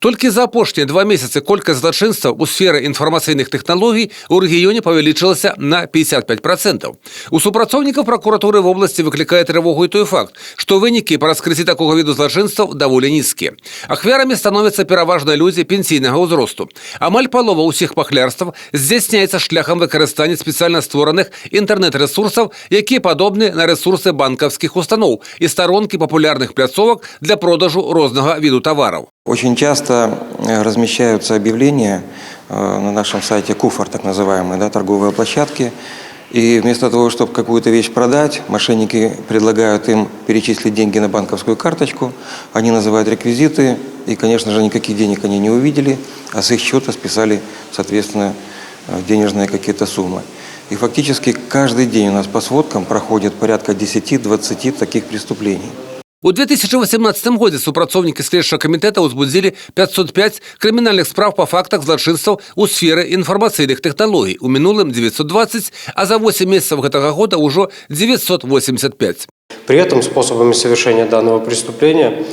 Толькі за апошнія 2 месяцы колькасць злачынстваў у сферы інфармацыйных тэхналогій у рэгіёне павялічылася на 55%. У супрацоўнікаў пракуратуры вобласці выклікае трывогу і той факт, што вынікі па раскрыцці такога віду злачынстваў даволі нізкія. Ахвярамі становяцца пераважна людзі пенсійнага ўзросту. Амаль палова ўсіх пахлярстваў здзяйсняецца шляхам выкарыстання спецыяльна створаных інтэрнэт-рэсурсаў, якія падобны на рэсурсы банкаўскіх устаноў і старонкі папулярных пляцовак для продажу рознага віду тавараў. Очень часто размещаются объявления на нашем сайте Куфар, так называемые, торговые площадки. И вместо того, чтобы какую-то вещь продать, мошенники предлагают им перечислить деньги на банковскую карточку. Они называют реквизиты, и, конечно же, никаких денег они не увидели, а с их счета списали, соответственно, денежные какие-то суммы. И фактически каждый день у нас по сводкам проходит порядка 10-20 таких преступлений. У 2018 годзе супрацоўнікі следчага камітэта ўзбудзілі 505 крымінальных справ па фактах злачынстваў у сферы інфармацыйных тэхналогій. У мінулым 920, а за 8 месяцев гэтага года ўжо 985. При этом способами совершения данного преступления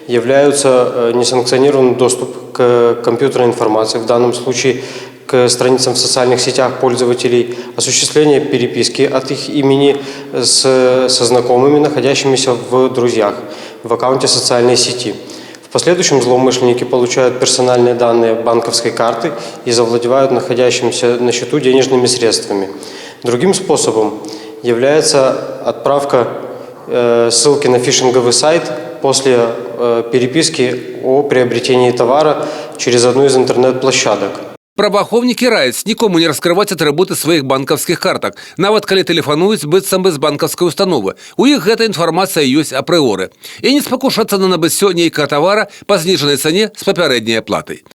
являются несанкционированный доступ к компьютерной информации, в данном случае к страницам в социальных сетях пользователей, осуществление переписки от их имени со знакомыми, находящимися в друзьях, в аккаунте социальной сети. В последующем злоумышленники получают персональные данные банковской карты и завладевают находящимися на счету денежными средствами. Другим способом является отправка ссылки на фишинговый сайт после переписки о приобретении товара через одну из интернет-площадок. Праваахоўнікі раяць нікому не раскрываць атрыбуты сваіх банкаўскіх картак, нават калі тэлефануюць быццам бы з банкаўскай установы. У іх гэта інфармацыя ёсць апрыоры. І не спакушацца на набыццё нейкага тавара па зніжанай цане з папярэдняй аплатай.